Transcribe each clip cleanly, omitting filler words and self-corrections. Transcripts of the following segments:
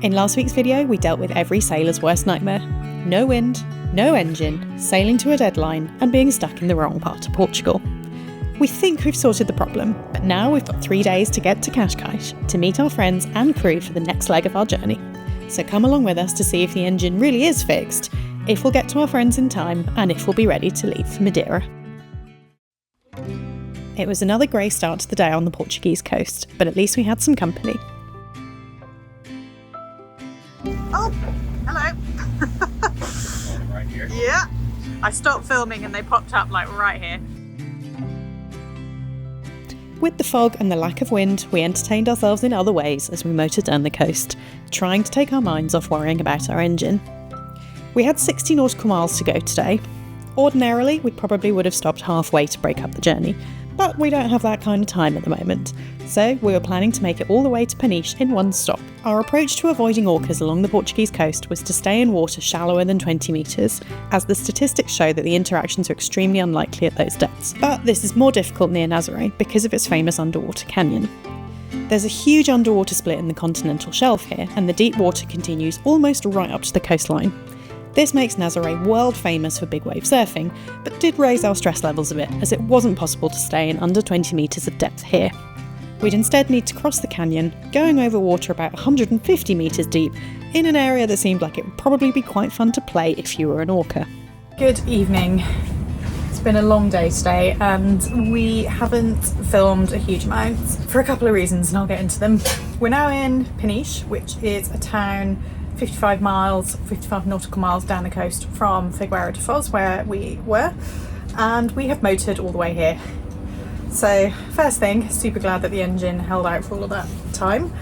In last week's video, we dealt with every sailor's worst nightmare. No wind, no engine, sailing to a deadline, and being stuck in the wrong part of Portugal. We think we've sorted the problem, but now we've got 3 days to get to Cascais to meet our friends and crew for the next leg of our journey. So come along with us to see if the engine really is fixed, if we'll get to our friends in time, and if we'll be ready to leave for Madeira. It was another grey start to the day on the Portuguese coast, but at least we had some company. Oh, hello. Right here? Yeah. I stopped filming and they popped up like right here. With the fog and the lack of wind, we entertained ourselves in other ways as we motored down the coast, trying to take our minds off worrying about our engine. We had 60 nautical miles to go today. Ordinarily, we probably would have stopped halfway to break up the journey, but we don't have that kind of time at the moment, so we were planning to make it all the way to Peniche in one stop. Our approach to avoiding orcas along the Portuguese coast was to stay in water shallower than 20 metres, as the statistics show that the interactions are extremely unlikely at those depths. But this is more difficult near Nazaré because of its famous underwater canyon. There's a huge underwater split in the continental shelf here, and the deep water continues almost right up to the coastline. This makes Nazaré world famous for big wave surfing, but did raise our stress levels a bit, as it wasn't possible to stay in under 20 metres of depth here. We'd instead need to cross the canyon, going over water about 150 metres deep, in an area that seemed like it would probably be quite fun to play if you were an orca. Good evening. It's been a long day today and we haven't filmed a huge amount for a couple of reasons, and I'll get into them. We're now in Peniche, which is a town 55 nautical miles down the coast from Figueira de Foz, where we were, and we have motored all the way here. So first thing, super glad that the engine held out for all of that time,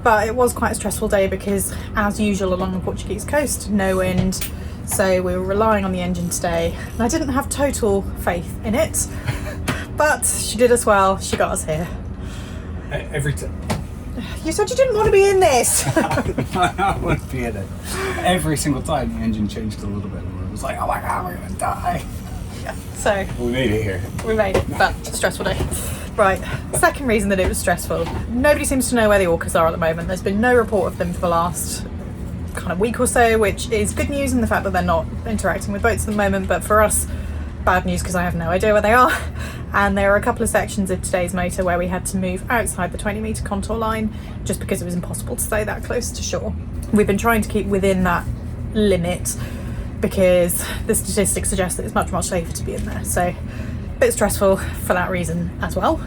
but it was quite a stressful day because, as usual along the Portuguese coast, no wind, so we were relying on the engine today, and I didn't have total faith in it, but she did us well, she got us here. Every time. You said you didn't want to be in this! I want to be in it. Every single time the engine changed a little bit, and it was like, oh my god, we're gonna die. Yeah, so We made it here. we made it, but stressful day. Right, second reason that it was stressful. Nobody seems to know where the orcas are at the moment. There's been no report of them for the last kind of week or so, which is good news in the fact that they're not interacting with boats at the moment, but for us, bad news because I have no idea where they are. And there are a couple of sections of today's motor where we had to move outside the 20-metre contour line just because it was impossible to stay that close to shore. We've been trying to keep within that limit because the statistics suggest that it's much, much safer to be in there. So a bit stressful for that reason as well.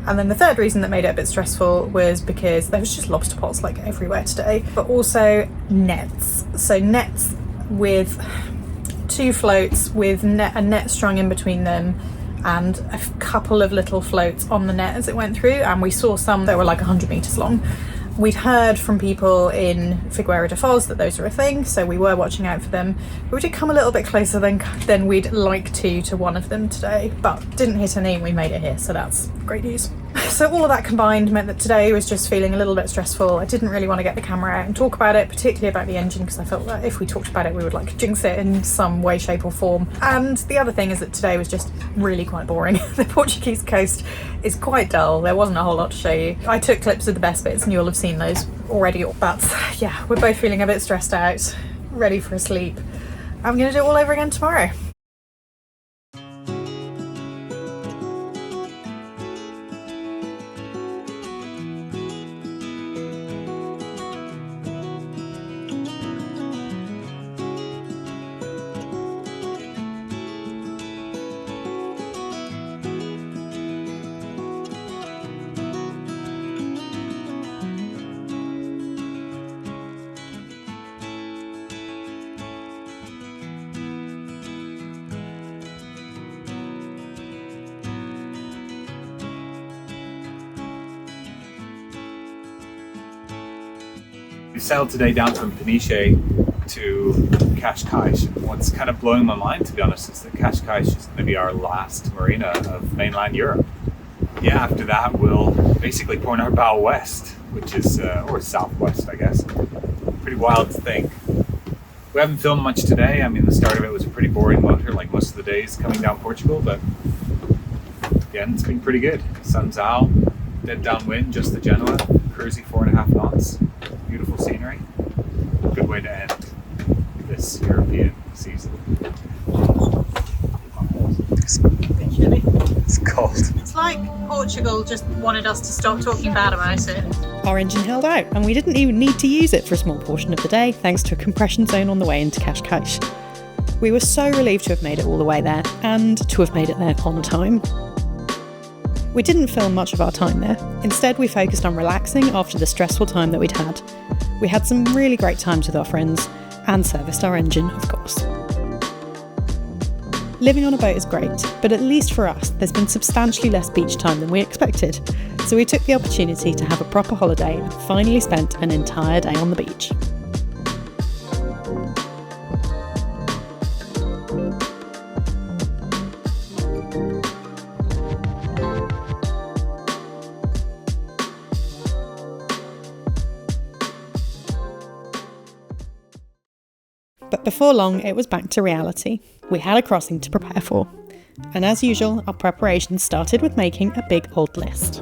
And then the third reason that made it a bit stressful was because there was just lobster pots like everywhere today, but also nets. So nets with 2 floats with a net strung in between them, and a couple of little floats on the net as it went through, and we saw some that were like 100 metres long. We'd heard from people in Figueira de Foz that those are a thing, so we were watching out for them. We did come a little bit closer than we'd like to one of them today, but didn't hit any and we made it here, so that's great news. So all of that combined meant that today was just feeling a little bit stressful. I didn't really want to get the camera out and talk about it, particularly about the engine, because I felt that if we talked about it we would like jinx it in some way, shape or form. And the other thing is that today was just really quite boring. The Portuguese coast is quite dull. There wasn't a whole lot to show you. I took clips of the best bits and you'll have seen those already, but yeah, we're both feeling a bit stressed out, ready for a sleep. I'm gonna do it all over again tomorrow. We sailed today down from Peniche to Cascais. What's kind of blowing my mind, to be honest, is that Cascais is going to be our last marina of mainland Europe. Yeah, after that we'll basically point our bow west, which is, or southwest I guess. Pretty wild to think. We haven't filmed much today. I mean, the start of it was a pretty boring motor, like most of the days coming down Portugal, but again, it's been pretty good. Sun's out, dead downwind, just the Genoa, cruisy 4.5 knots. Beautiful scenery. Good way to end this European season. It's cold. It's like Portugal just wanted us to stop talking bad about it. Our engine held out, and we didn't even need to use it for a small portion of the day thanks to a compression zone on the way into Cascais. We were so relieved to have made it all the way there, and to have made it there on time. We didn't film much of our time there. Instead, we focused on relaxing after the stressful time that we'd had. We had some really great times with our friends, and serviced our engine, of course. Living on a boat is great, but at least for us, there's been substantially less beach time than we expected. So we took the opportunity to have a proper holiday and finally spent an entire day on the beach. But before long, it was back to reality. We had a crossing to prepare for. And as usual, our preparations started with making a big old list.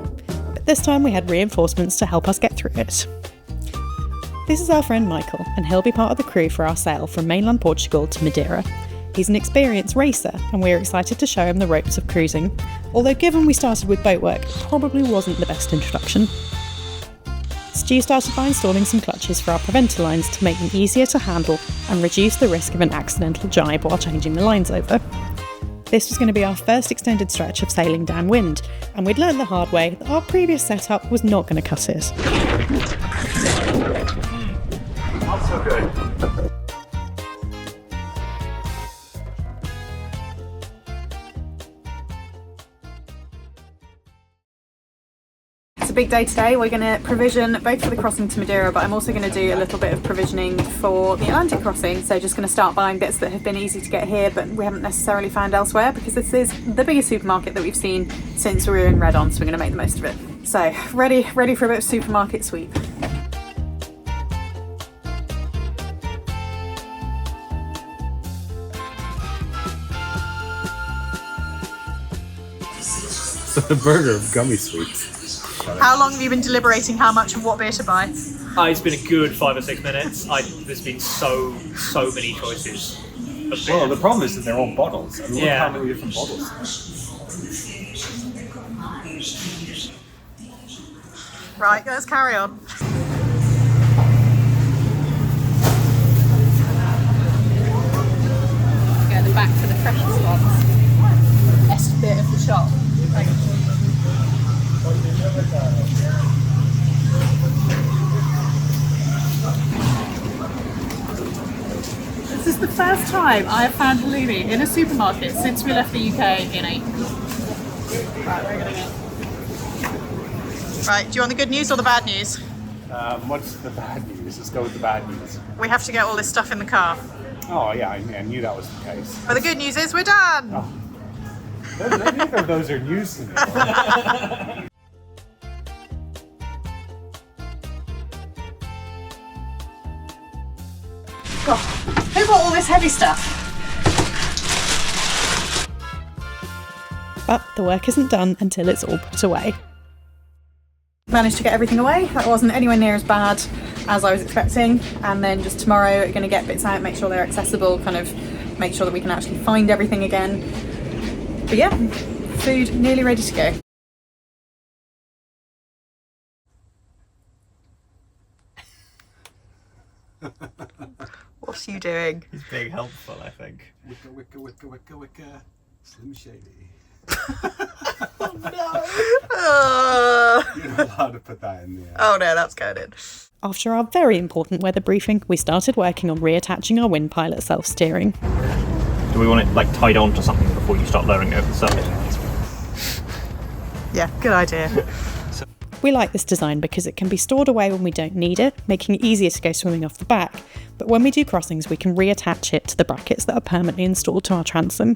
But this time we had reinforcements to help us get through it. This is our friend Michael, and he'll be part of the crew for our sail from mainland Portugal to Madeira. He's an experienced racer, and we're excited to show him the ropes of cruising. Although given we started with boatwork, it probably wasn't the best introduction. Stu started by installing some clutches for our preventer lines to make them easier to handle and reduce the risk of an accidental jibe while changing the lines over. This was going to be our first extended stretch of sailing downwind, and we'd learned the hard way that our previous setup was not going to cut it. Not so good. It's a big day today. We're going to provision both for the crossing to Madeira, but I'm also going to do a little bit of provisioning for the Atlantic crossing. So just going to start buying bits that have been easy to get here, but we haven't necessarily found elsewhere, because this is the biggest supermarket that we've seen since we were in Redon, so we're going to make the most of it. So ready for a bit of supermarket sweep. So the burger of gummy sweets. How long have you been deliberating how much and what beer to buy? It's been a good 5 or 6 minutes. There's been so many choices of beer. Well, the problem is that they're all bottles. I mean, look how many different bottles. Right, let's carry on. Get the back for the freshest ones. Best bit of the shop. This is the first time I have found halloumi in a supermarket since we left the UK in April. Right, we're gonna go. Right, do you want the good news or the bad news? What's the bad news? Let's go with the bad news. We have to get all this stuff in the car. Oh yeah, I knew that was the case. But the good news is we're done! Oh. Neither of those are news to me. God, who bought all this heavy stuff? But the work isn't done until it's all put away. Managed to get everything away. That wasn't anywhere near as bad as I was expecting. And then just tomorrow we're going to get bits out, make sure they're accessible, kind of make sure that we can actually find everything again. But yeah, food nearly ready to go. What's you doing? It's being helpful, I think. Wicca, wicca, wicca, wicca, wicca. Slim Shady. You're not allowed to put that in there. Oh no, that's going in. After our very important weather briefing, we started working on reattaching our wind pilot self-steering. Do we want it like tied onto something before you start lowering it over the side? Yeah, good idea. We like this design because it can be stored away when we don't need it, making it easier to go swimming off the back, but when we do crossings we can reattach it to the brackets that are permanently installed to our transom.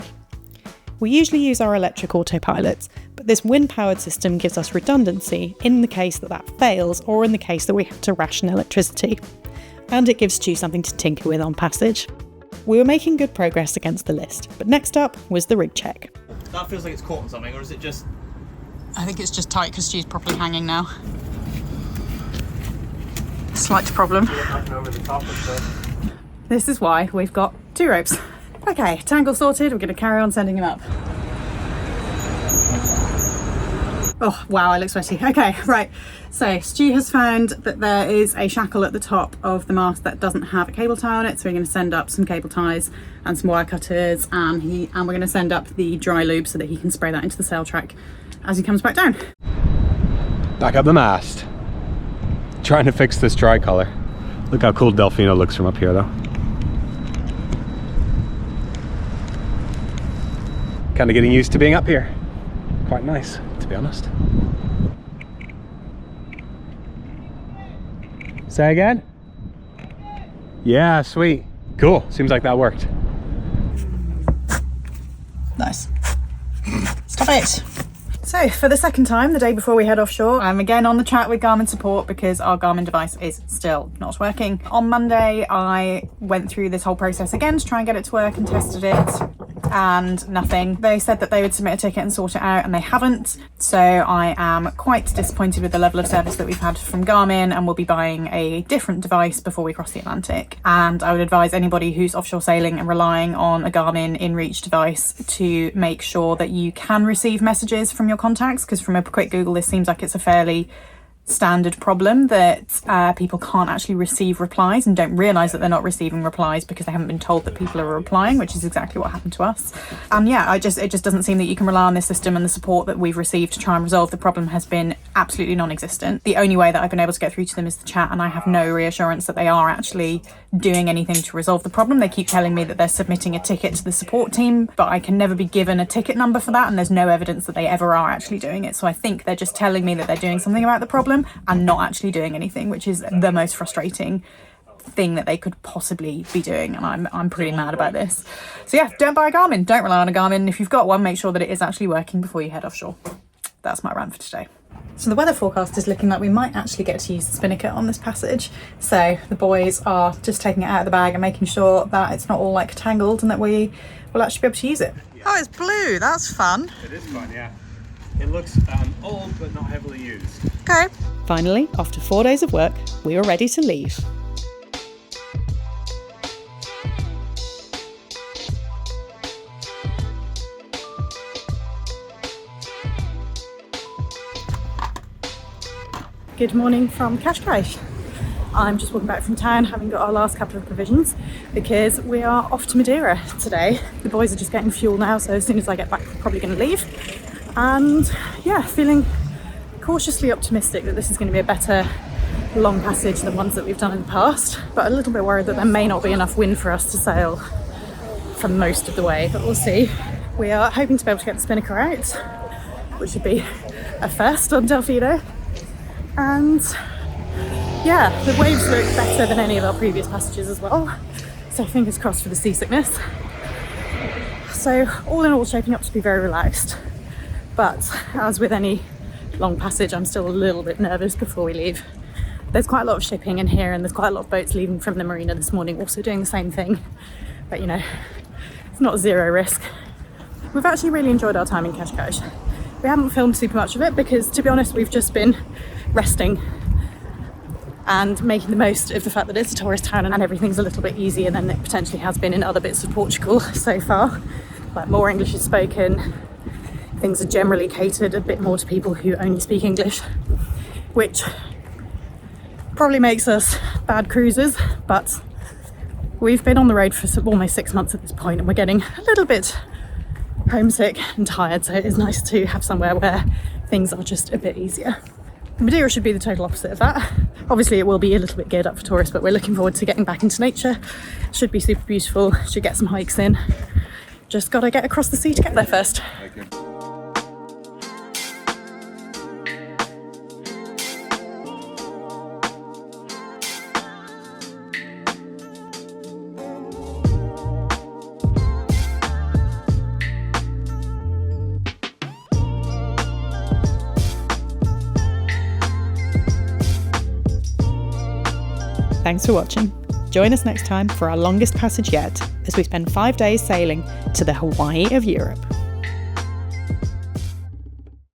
We usually use our electric autopilots, but this wind-powered system gives us redundancy in the case that fails or in the case that we have to ration electricity. And it gives Stu something to tinker with on passage. We were making good progress against the list, but next up was the rig check. That feels like it's caught on something, or is it just... I think it's just tight because Stu's properly hanging now. slight problem. Over the top of the... This is why we've got 2 ropes. Okay, tangle sorted. We're going to carry on sending him up. Oh, wow, I look sweaty. Okay, right. So Stu has found that there is a shackle at the top of the mast that doesn't have a cable tie on it. So we're going to send up some cable ties and some wire cutters, and we're going to send up the dry lube so that he can spray that into the sail track as he comes back down. Back up the mast. Trying to fix this tricolor. Look how cool Delfino looks from up here though. Kind of getting used to being up here. Quite nice, to be honest. Say again? Yeah, sweet. Cool, seems like that worked. Nice. Stop it. So for the second time, the day before we head offshore, I'm again on the chat with Garmin support because our Garmin device is still not working. On Monday, I went through this whole process again to try and get it to work and tested it, and nothing. They said that they would submit a ticket and sort it out, and they haven't. So I am quite disappointed with the level of service that we've had from Garmin, and we'll be buying a different device before we cross the Atlantic. And I would advise anybody who's offshore sailing and relying on a Garmin InReach device to make sure that you can receive messages from your contacts, because from a quick Google, this seems like it's a fairly standard problem that people can't actually receive replies and don't realise that they're not receiving replies because they haven't been told that people are replying, which is exactly what happened to us. And yeah, it just doesn't seem that you can rely on this system, and the support that we've received to try and resolve the problem has been absolutely non-existent. The only way that I've been able to get through to them is the chat, and I have no reassurance that they are actually doing anything to resolve the problem. They keep telling me that they're submitting a ticket to the support team, but I can never be given a ticket number for that, and there's no evidence that they ever are actually doing it. So I think they're just telling me that they're doing something about the problem and not actually doing anything, which is the most frustrating thing that they could possibly be doing, and I'm pretty mad about this. So yeah, don't buy a Garmin, don't rely on a Garmin. If you've got one, make sure that it is actually working before you head offshore. That's my rant for today. So the weather forecast is looking like we might actually get to use the spinnaker on this passage. So the boys are just taking it out of the bag and making sure that it's not all like tangled and that we will actually be able to use it. Oh, it's blue, that's fun. It is fun, yeah. It looks old but not heavily used. Okay. Finally, after 4 days of work, we were ready to leave. Good morning from Cascais. I'm just walking back from town, having got our last couple of provisions, because we are off to Madeira today. The boys are just getting fuel now, so as soon as I get back, we're probably going to leave. And yeah, feeling cautiously optimistic that this is going to be a better long passage than ones that we've done in the past, but a little bit worried that there may not be enough wind for us to sail for most of the way, but we'll see. We are hoping to be able to get the spinnaker out, which would be a first on Delfino. And yeah, the waves look better than any of our previous passages as well, so fingers crossed for the seasickness. So all in all, shaping up to be very relaxed, but as with any long passage, I'm still a little bit nervous before we leave. There's quite a lot of shipping in here, and there's quite a lot of boats leaving from the marina this morning also doing the same thing, but you know, it's not zero risk. We've actually really enjoyed our time in Cascais. We haven't filmed super much of it because, to be honest, we've just been resting and making the most of the fact that it's a tourist town and everything's a little bit easier than it potentially has been in other bits of Portugal so far. Like, more English is spoken, things are generally catered a bit more to people who only speak English, which probably makes us bad cruisers, but we've been on the road for almost 6 months at this point, and we're getting a little bit homesick and tired, so it is nice to have somewhere where things are just a bit easier. Madeira should be the total opposite of that. Obviously it will be a little bit geared up for tourists, but we're looking forward to getting back into nature. Should be super beautiful, should get some hikes in. Just gotta get across the sea to get there first. Thanks for watching. Join us next time for our longest passage yet, as we spend 5 days sailing to the Hawaii of Europe.